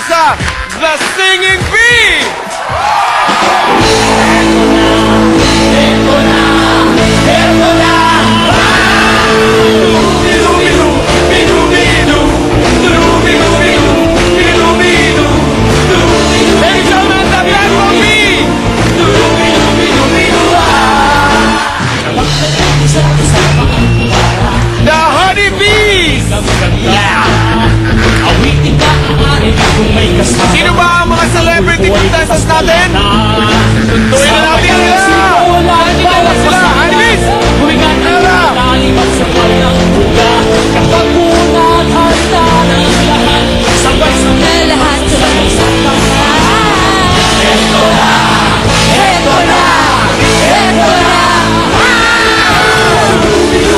sa The Singing Bee! Ladies and gentlemen, the Black Bee! The Honey Bees! Sino ba ang mga celebrity contestants natin? Tuntuin na natin sila! Sila, Honey Bees!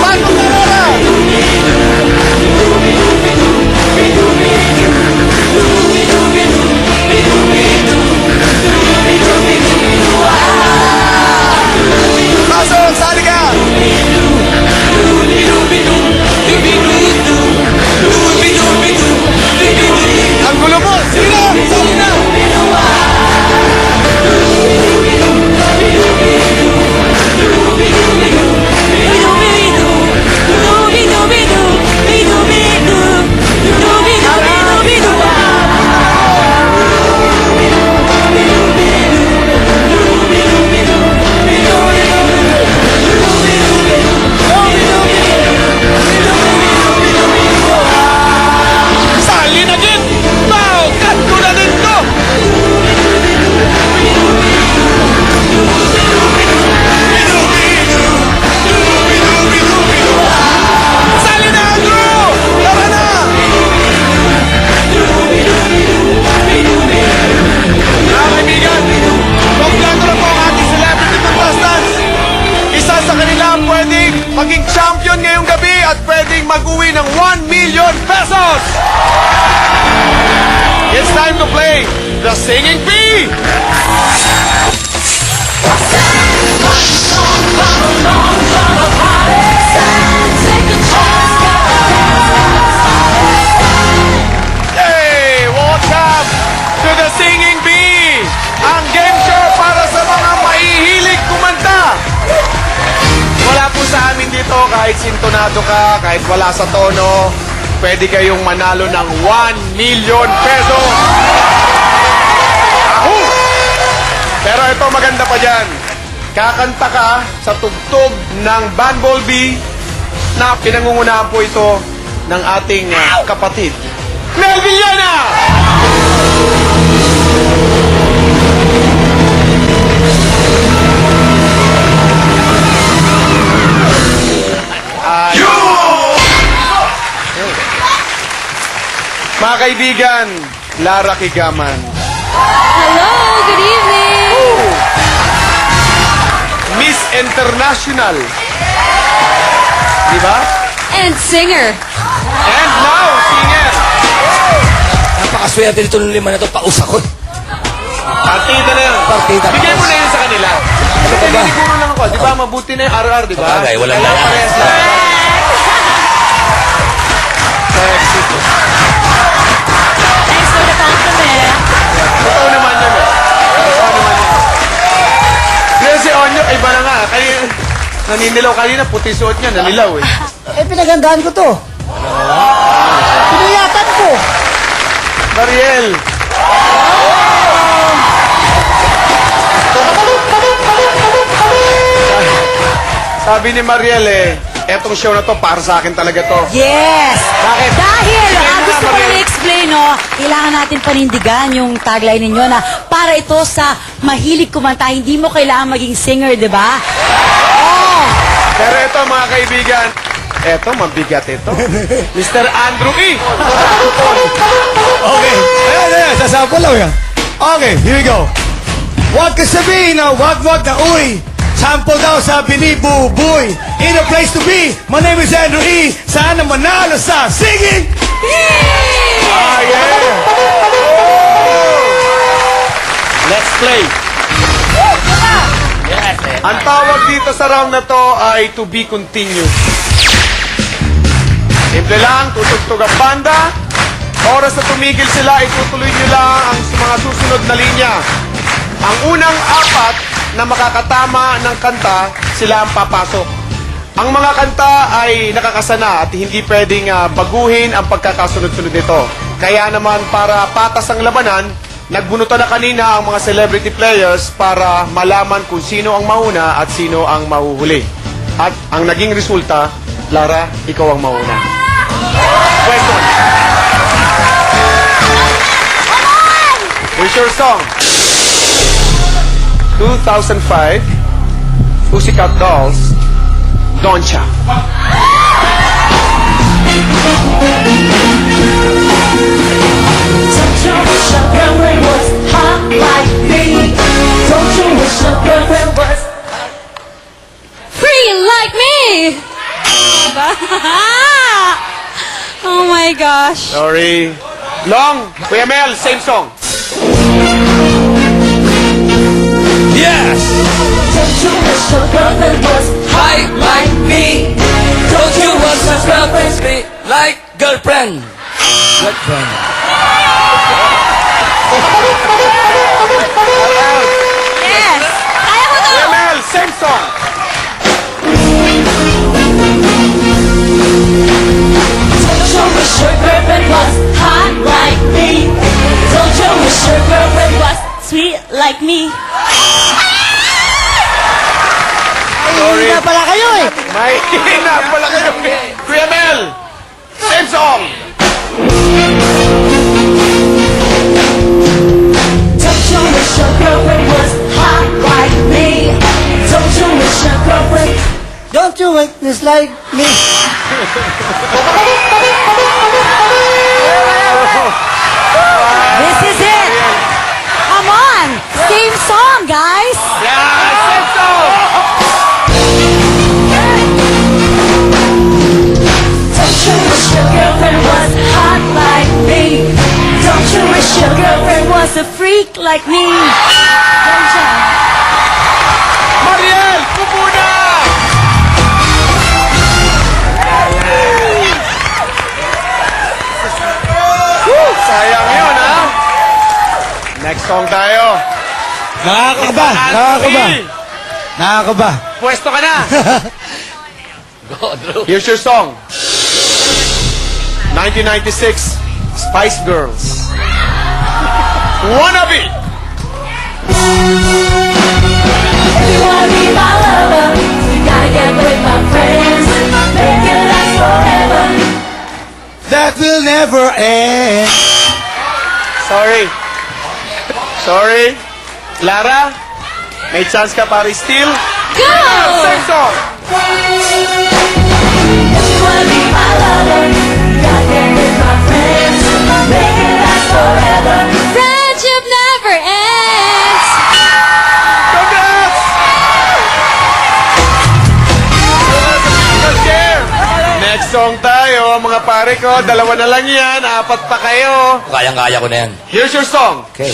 Paano Carrera? Pasok, sali ka! Ang gulo mo! Sige na! Sali na! Sali na din! Bao! Kat ko na din to! Sali na, Andrew! Tara na! Mga kaibigan, kompleto na po ang ating celebrity contestants. Isa sa kanila ang pwedeng maging champion ngayong gabi at pwedeng mag-uwi ng 1 million pesos! It's time to play The Singing Bee! Hey! Welcome to The Singing Bee! Ang game show para sa mga mahihilig kumanta! Wala po sa amin dito kahit sintonado ka, kahit wala sa tono, pwede kayong manalo ng 1 million pesos. Ahoo! Pero ito maganda pa dyan. Kakanta ka sa tugtog ng Bumble Bee na pinangungunahan po ito ng ating kapatid, Mel Villena! Mga kaibigan, Lara Kigaman. Hello, good evening. Miss International. Di ba? And singer. And now, singer. Napakaswerte nito ng lima na ito, pausakot. Partida na yan. Partida. Bigay mo na yun sa kanila. Kasi ba? niligulo lang ako. Di ba, mabuti na yung RR, di ba? Sabagay, walang Kailangan lahat. parehas lang. Sexy. Thanks for the compliment. Totoo naman yun eh. Totoo naman yun. Kasi si Onyo, iba na nga. Kaya, naninilaw kanina, puti suot niya, nanilaw eh. Eh, pinagandaan ko to. Pinayatan ko. Mariel. Sabi ni Mariel eh, etong show na to, para sa akin talaga to. Yes! Bakit? Dahil, Explain ang mo gusto na, ko Mariel. i-explain, no, kailangan natin panindigan yung tagline ninyo na para ito sa mahilig kumanta, hindi mo kailangan maging singer, di ba? Oh! Pero ito mga kaibigan, eto, mabigat ito. Mr. Andrew E. Okay. Ayan, sasample lang yan. Okay, here we go. Huwag ka sabihin na wag na uy. Sample daw sa Binibubuy. In a place to be. My name is Andrew E. Sana manalo sa singing. Ah, yeah. Let's play. Ang tawag dito sa round na to ay to be continued. Simple lang, tutugtog ang banda. Oras na tumigil sila, itutuloy nyo lang ang mga susunod na linya. Ang unang apat na makakatama ng kanta, sila ang papasok. Ang mga kanta ay nakakasana at hindi pwedeng baguhin ang pagkakasunod-sunod nito. Kaya naman para patas ang labanan, nagbunutan na kanina ang mga celebrity players para malaman kung sino ang mauna at sino ang mahuhuli. At ang naging resulta, Lara, ikaw ang mauna. Question. Here's your song. 2005, Pussycat Dolls, Doncha. Don't you wish your girlfriend was hot like me? Don't you wish your girlfriend was Free like me! Oh my gosh. Sorry. Long, Kuya Mel, same song. Yes! Don't you wish your girlfriend was High like me. Don't you want some girlfriends be like girlfriend? Girlfriend. Yes! Kaya ko to! Kuya Mel, same song. Don't you wish your girlfriend was hot like me? Don't you wish your girlfriend was Sweet like me. Sorry. Hindi pala kayo eh. May hina pala kayo. Kuya Mel, same song. Don't you wish your girlfriend was hot like me? Don't you wish your girlfriend Don't you wait this like me. This is it. Come on. Same song, guys. Yeah, same song. Don't you wish your girlfriend was hot like me? Don't you wish your girlfriend was Was a freak like me. Doncha. Mariel, kumuna! Sayang yun, ha? Next song tayo. Nakakaba! Nakakaba! Nakakaba! Pwesto ka na. Go, Drew. Here's your song. 1996, Spice Girls. Wannabe! If you wanna be my lover, you gotta get with my friends. Make it last forever. That will never end. Sorry. Sorry. Lara, may chance ka para steal. Go! Same song. If you wanna be my lover, you gotta get with my friends. Make it last forever. Friendship never ends! Congrats! Next song tayo, mga pare ko. Dalawa na lang yan. Apat pa kayo. Kayang-kaya ko na yan. Here's your song. Okay.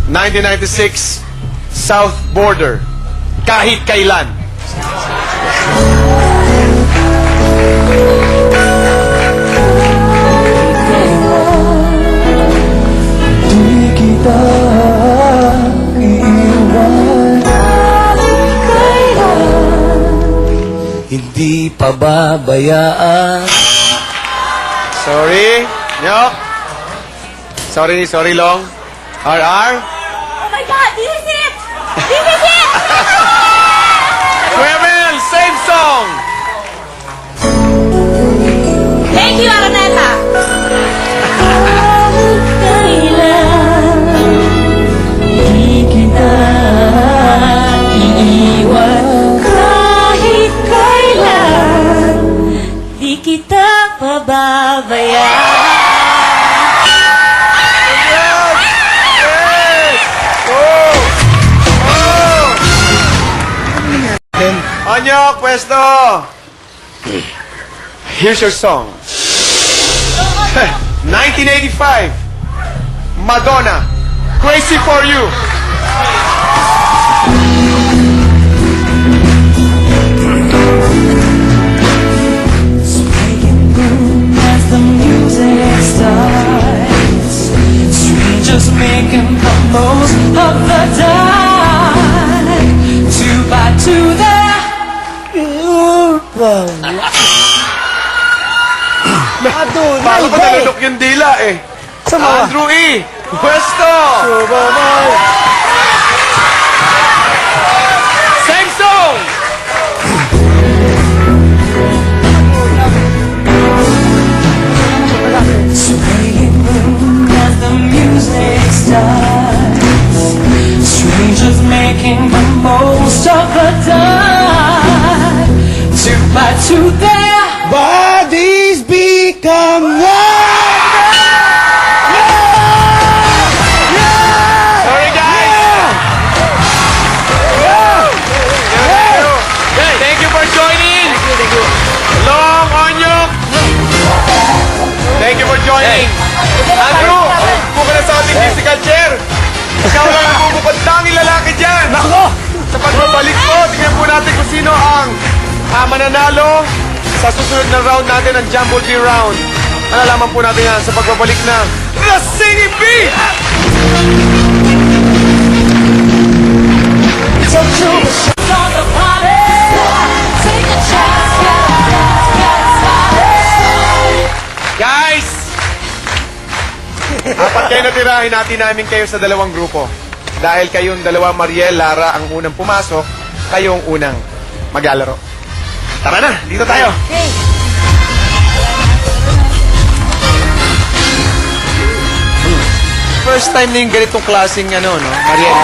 1996, South Border. Kahit kailan. Hindi pababayaan. Sorry. Nyok. Sorry, Long. RR. Oh my God, this is it! This is it! Kuya Mel, same song. Thank you, Araneta. Kahit kailan, di kita pababayaan. Anyok, pwesto. Here's your song. 1985, Madonna, Crazy for You. As the music of the dark. 2 by 2 there. Paano ko nalunok yung dila eh? Andrew E. Pwesto! Same song! Swaying room as the music starts. Strangers making the most of the dark. 2 by 2 there. Bodies become one. Sorry guys! Thank you for joining! Thank you. Long Onyok! Thank you for joining! Andrew! Buka na sa ating musical chair! Ikaw lang ang bubukod tanging lalaki dyan! Nako! Sa pagbabalik ko, tingnan po natin kung sino ang mananalo sa susunod na round natin, ang Jumble Bee round. Malalaman po natin yan sa pagbabalik na The Singing Bee! So true. On the party. Take a chance. Guys! Apat kayo natira, hinati namin kayo sa dalawang grupo. Dahil kayong dalawa, Mariel, Lara, ang unang pumasok, kayong unang maglalaro. Tara na, dito tayo. First time na yung ganitong klaseng no, Mariel.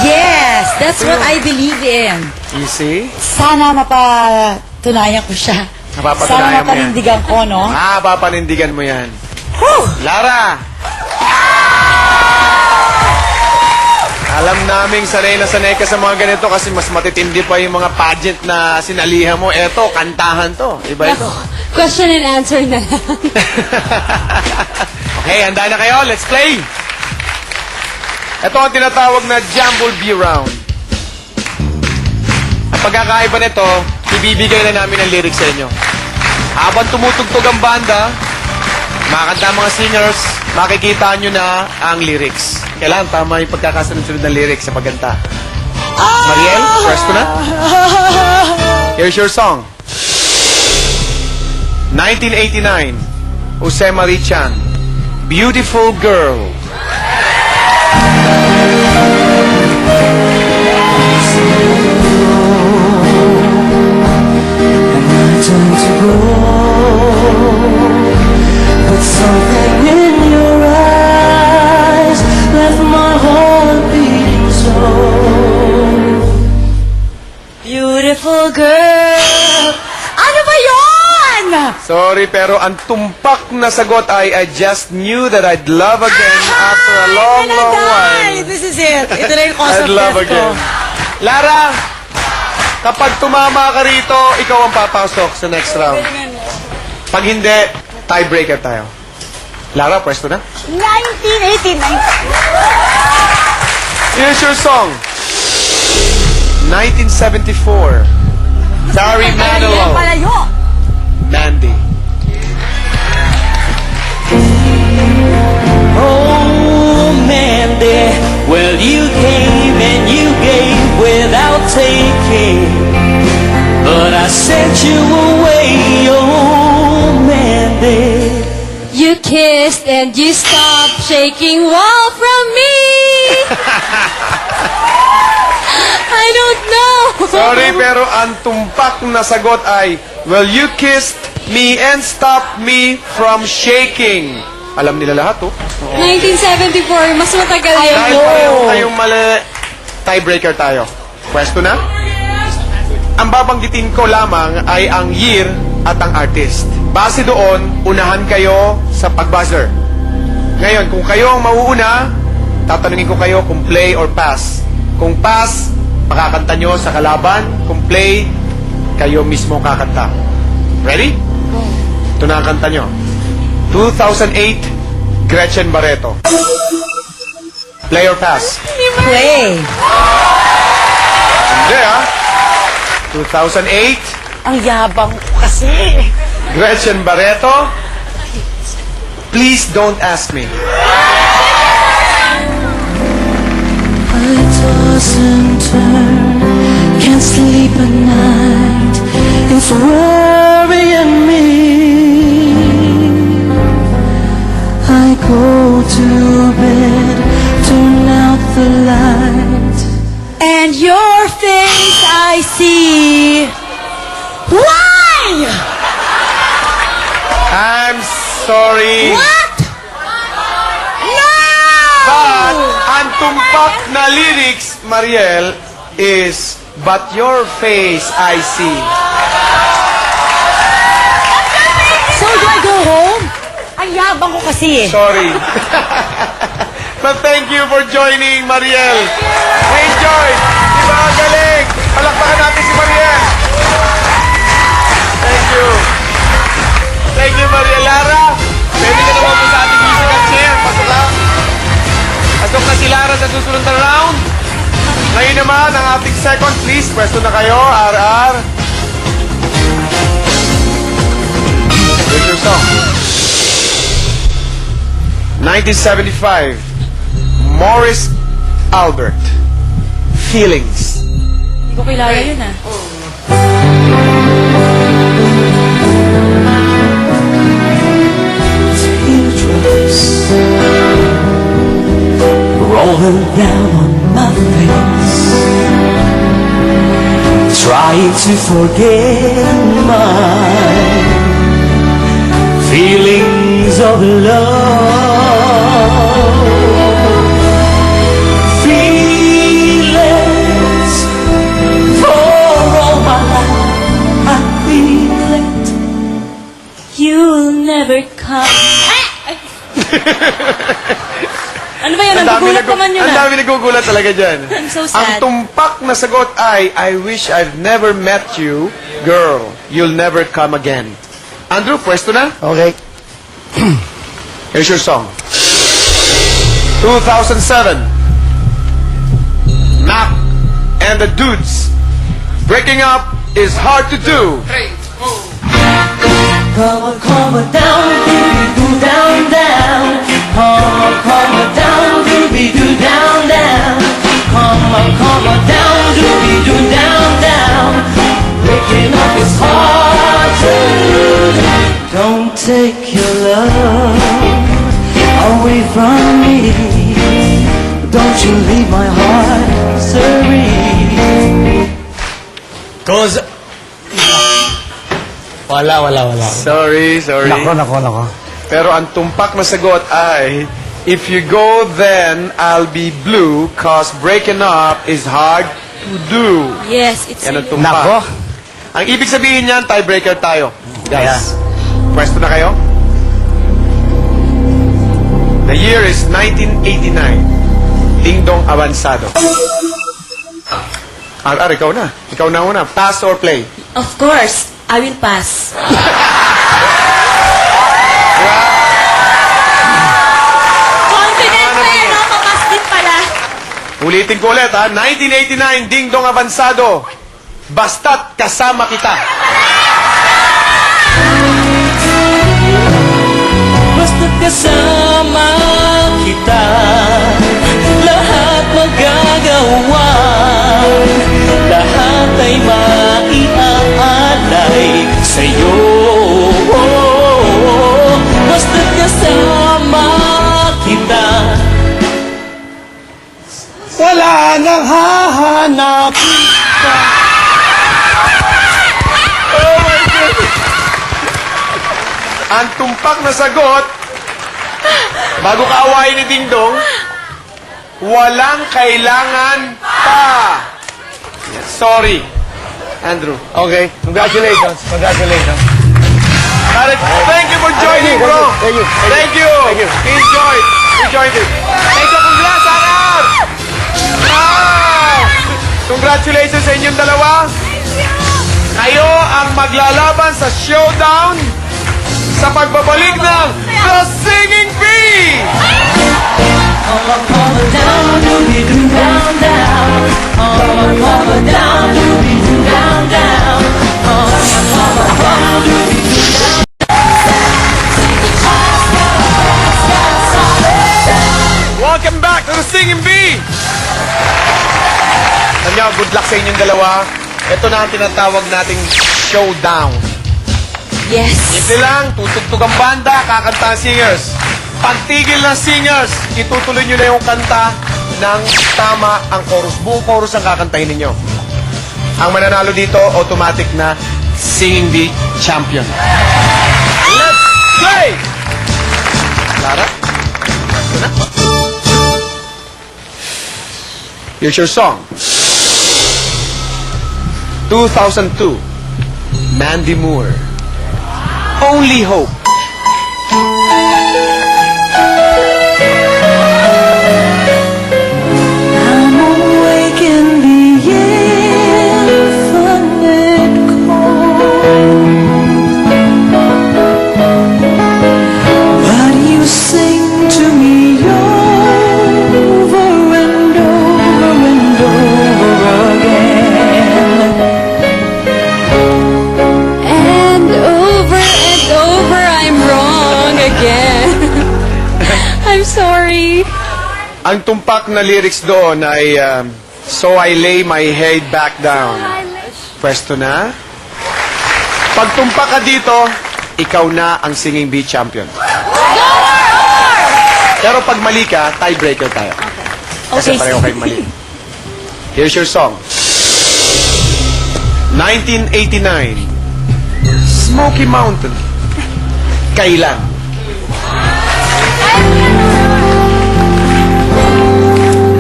Yes, that's what I believe in. Easy. Sana mapatunayan ko siya. Mapapatunayan Sana mo yan. mapanindigan ko, no? Papanindigan mo yan. Lara! Alam naming sanay na sanay ka sa mga ganito kasi mas matitindi pa yung mga pageant na sinalihan mo. Eto, kantahan to. Iba ito. Question and answer na lang. Okay, handa na kayo. Let's play! Ito ang tinatawag na Jumble Bee Round. Ang pagkakaiba nito, ibibigay na namin ang lyrics sa inyo. Habang tumutugtog ang banda, makakanta ang mga singers, makikita nyo na ang lyrics. Kailangan tama yung pagkakasunod-sunod ng lyrics sa pagkanta. Mariel, first ko na. Here's your song. 1989, Jose Marichan, Beautiful Girl. Turn to go, but something in your eyes left my heart beating so. Beautiful girl! Ano ba yun? Sorry, pero ang tumpak na sagot ay I just knew that I'd love again after a long, long while. This is it. Ito na yung cause I'd of love death ko. again. Lara, kapag tumama ka rito, ikaw ang papasok sa next round. Pag hindi, tiebreaker tayo. Lara, pwesto na. 1989. Here's your song. 1974. Barry Manilow. Palayo. Mandy. Oh, Mandy, well, you gave and you gave without taking, but I sent you away, oh, Mandy. You kissed and you stopped shaking wall from me. I don't know. Sorry, pero ang tumpak na sagot ay, well, you kissed me and stopped me from shaking. Alam nila lahat, oh. 1974, mas matagal yun. Dahil pareho kayong mali, tiebreaker tayo. Pwesto na? Ang babanggitin ko lamang ay ang year at ang artist. Base doon, unahan kayo sa pag-buzzer. Ngayon, kung kayo ang mauuna, tatanungin ko kayo kung play or pass. Kung pass, makakanta nyo sa kalaban. Kung play, kayo mismo kakanta. Ready? Ito na ang kanta nyo. 2008, Gretchen Barreto. Play or pass? Play. Hindi, ha? 2008, Ang yabang ko kasi. Gretchen Barreto. Please don't ask me. toss and turn, can't sleep at night. It's worrying me. I go to bed, turn out the light. And your face I see. Why? I'm sorry. What? No! But ang tumpak na lyrics, Mariel, is but your face I see. So do I go home? Ang yabang ko kasi eh. Sorry. But thank you for joining, Mariel. We enjoyed. Di ba ang galing? Palakpakan natin si Mariel. Thank you. Thank you, Mariel. Lara, pwede ka naman po sa ating musical chair. Pasok lang. Pasok na si Lara sa susunod na round. Ngayon naman, ang ating second, please. Pwesto na kayo, RR. Here's your song. 1975, Morris Albert, Feelings. Hindi ko kilala yun ah. Teardrops rolling down on my face, trying to forget my feelings of love. Feelings for all my life, I feel it. You'll never come. Ano ba yun? Nagugulat naman yun Ang ah. dami nagugulat talaga dyan. I'm so Ang sad. tumpak na sagot ay, I wish I've never met you, girl. You'll never come again. Andrew, pwesto na? Okay. Here's your song. 2007. Mac and the Dudes. Breaking up is hard to do. Come on down, doobie-doo, down, down. Come on down, doobie-doo, down, down. Come on down, doobie-doo, down, down. Breaking up is hard to do. Don't take your love away from me. Don't you leave my heart serene. Cause... Wala. Sorry. Nako. Pero ang tumpak na sagot ay, if you go then I'll be blue cause breaking up is hard to do. Yes, it's Yan ang really... tumpak. Ang ibig sabihin niyan, tiebreaker tayo. Guys, pwesto na kayo? The year is 1989. Ding Dong Avanzado. RR, ikaw na. Ikaw na una. Pass or play? Of course, I will pass. Confident pa yan, no? Papas din pala. Ulitin ko ulit, ha? 1989, Ding Dong Avanzado. Basta't kasama kita. Basta't kasama kita, lahat magagawa, lahat ay maiaalay sa'yo. Basta't kasama kita, Wala nang hahanap. Ang tumpak na sagot, bago ka awayin ni Ding Dong, walang kailangan pa. Sorry, Andrew. Okay, congratulations. Tarek, thank you for joining, bro. Thank you. Thank you. We enjoyed it. Thank you, congrats, Arar. Wow! Congratulations sa inyong dalawa. Kayo ang maglalaban sa showdown sa pagbabalik ng The Singing Bee! come down, doobie-doo, down, down. Come down, doobie-doo, down, down. Come down, doobie-doo, down. Welcome back to The Singing Bee! Good luck sa inyong dalawa. Ito na ang tinatawag nating showdown. Yes. Ito lang, tutugtog ang banda, kakanta ang singers. Pagtigil ng singers, itutuloy nyo na yung kanta ng tama ang chorus. Buong chorus ang kakantahin ninyo. Ang mananalo dito, automatic na Singing Bee champion. Let's play! Lara? Ito na. Here's your song. 2002, Mandy Moore. Only Hope. I'm awake in the infinite cold, but you sing to me over and over and over again. And over I'm wrong again. I'm sorry. Ang tumpak na lyrics doon ay So I lay my head back down. Pwesto na. Pag tumpak ka dito, ikaw na ang Singing Bee champion. Pero pag mali ka, tiebreaker tayo. Kasi Okay. pareho kayong mali. Here's your song. 1989. Smoky Mountain. Kailan?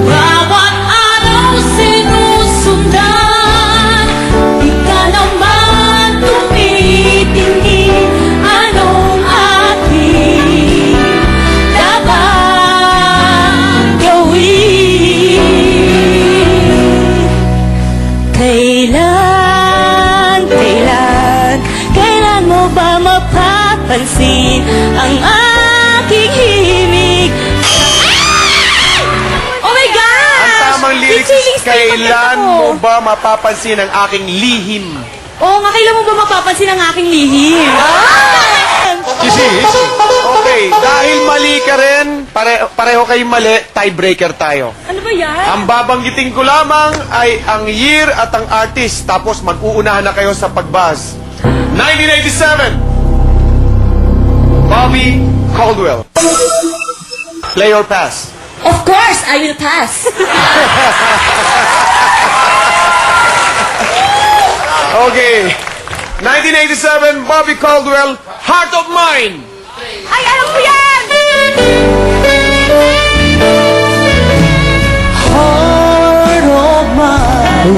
Bawat araw sinusundan, di ka naman tumitingin. Anong ating dapat gawin? Kailan mo ba mapapansin ang aking himig? Oh my God! Ang tamang lyrics is, kailan mo ba mapapansin ang aking lihim? Oo nga, kailan mo ba mapapansin ang aking lihim? Okay, dahil mali ka rin, pareho kayong mali, tiebreaker tayo. Ano ba yan? Ang babanggitin ko lamang ay ang year at ang artist, tapos mag-uunahan na kayo sa pagbas. 1987, Bobby Caldwell. Play or pass? Of course, I will pass. Okay. 1987, Bobby Caldwell, Heart of Mine. Ay, alam ko yan! Heart of mine,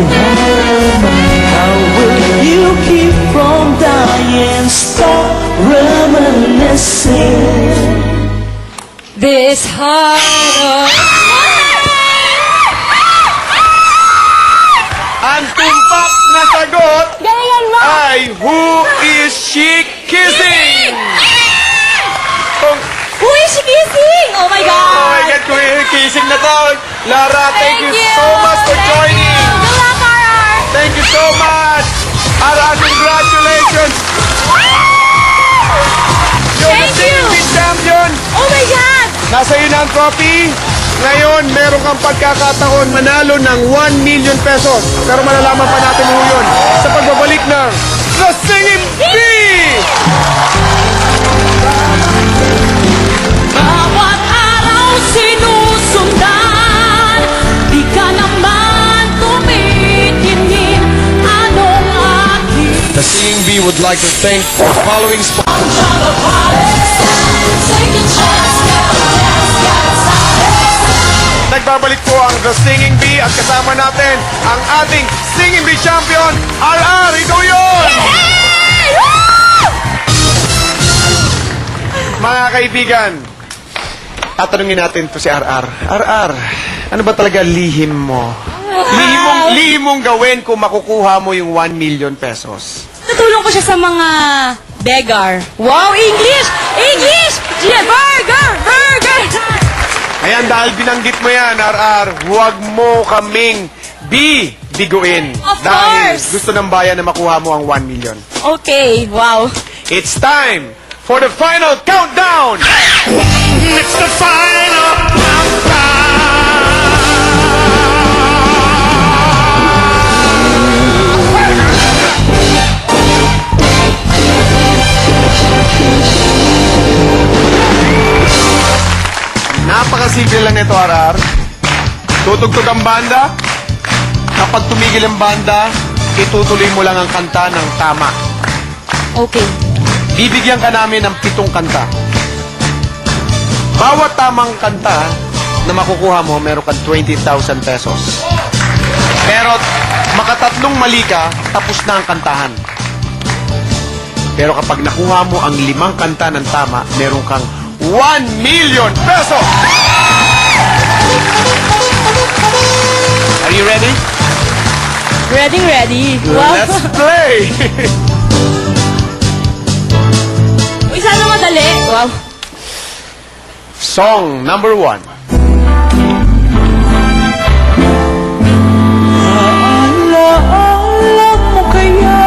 how will you keep from dying? Stop reminiscing. This heart of... Ang tumpak na sagot Galingan mo! ay Who is she kissing? Who is she kissing? Oh my Oh my God! God, kissing na to. Lara, thank you so much for joining. Good luck, RR! Thank you so much. Ara, congratulations. You're the Thank Singing you. Bee champion. Oh my God! Nasa iyo na ang trophy. Ngayon, meron kang pagkakataon manalo ng 1 million pesos. Pero malalaman pa natin ho yun sa pagbabalik ng The Singing Bee! Bawat araw sinusundan, di ka naman tumitingin. Anong aking The Singing Bee would like to thank the following sponsors. Nagbabalik po ang The Singing Bee at kasama natin ang ating Singing Bee champion, RR. Ikaw yun! Mga kaibigan, tatanungin natin to si RR. RR, ano ba talaga lihim mo? Lihim mong gawin kung makukuha mo yung 1 million pesos. Tutulong ko siya sa mga beggar. Wow, English! English! Yeah, burger! Burger! Ayan, dahil binanggit mo yan, RR, huwag mo kaming biguin. Of Dahil course. gusto ng bayan na makuha mo ang 1 million. Okay, wow. It's time for the final countdown! It's the final countdown! nito, RR. Tutugtog ang banda. Kapag tumigil ang banda, itutuloy mo lang ang kanta ng tama. Okay. Bibigyan ka namin ng 7 kanta. Bawat tamang kanta na makukuha mo, meron kang 20,000 pesos. Pero makatatlong mali ka, tapos na ang kantahan. Pero kapag nakuha mo ang 5 kanta ng tama, meron kang 1 million pesos! Are you ready? Ready, ready. Wow. Let's play! Uy, sana madali. Wow. Song number 1. Alaala mo kaya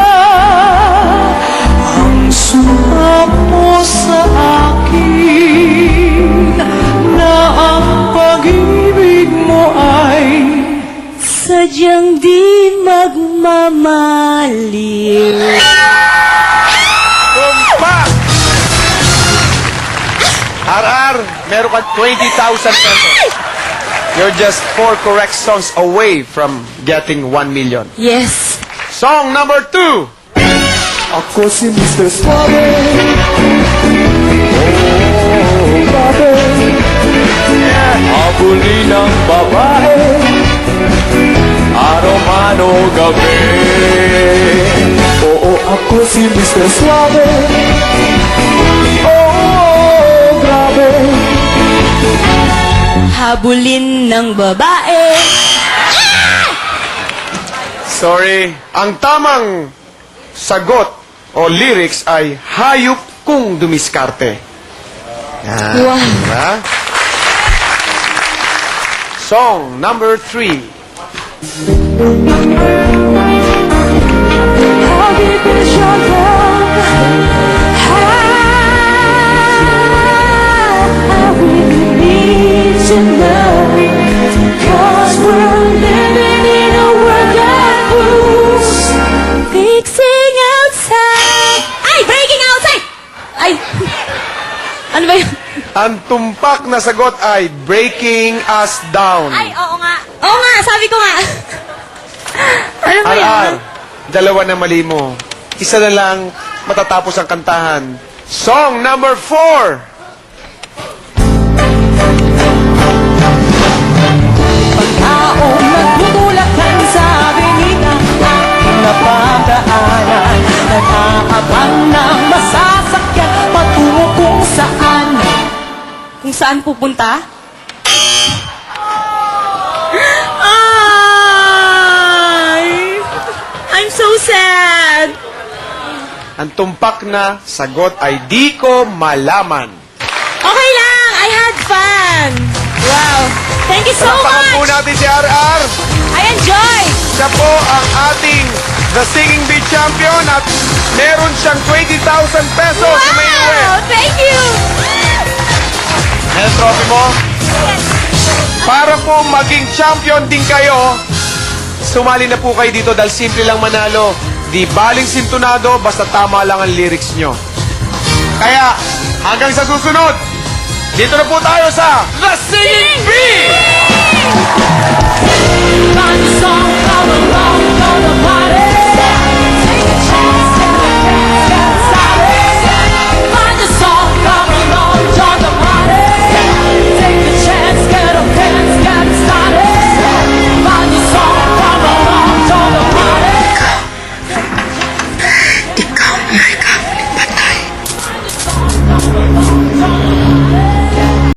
ang sumpa mo sa akin na ang pag-ibig mo ay Sadyang di magmamaliw. Tumpak! RR, meron ka 20,000 pesos. You're just 4 correct songs away from getting 1 million. Yes. Song number 2. ako si Mr. Suave. Oh, grabe. Abuli ng babae. Araw man o gabi. Oo, ako si Mr. Suave. Oh, grabe. Habulin ng babae. Sorry. Ang tamang sagot o lyrics ay hayop kung dumiskarte. Yan. Wow. Diba? Song number 3. Fixing outside. Ay, breaking outside. Ay. Ano ba yun? Ang tumpak na sagot ay Breaking Us Down. Ay, oo nga. Oo nga, sabi ko nga. Ano ba yun? RR, dalawa na mali mo. Isa na lang matatapos ang kantahan. Song number 4. Taong nagtutulakan sa avenida ang napadaanan, nag-aabang ng masasakyan patungo kung saan. Kung saan pupunta? Ay, I'm so sad. Ang tumpak na sagot ay di ko malaman. Okay lang, I had fun. Wow. Thank you so Palakpakan po much. natin si RR. I enjoyed. Siya po ang ating The Singing Bee Champion at meron siyang 20,000 pesos na may uwi. Wow, thank you. Ano trophy mo? Para po maging champion din kayo, sumali na po kayo dito dahil simple lang manalo. Di baling sintonado, basta tama lang ang lyrics nyo. Kaya, hanggang sa susunod, dito na po tayo sa The Singing Bee! One song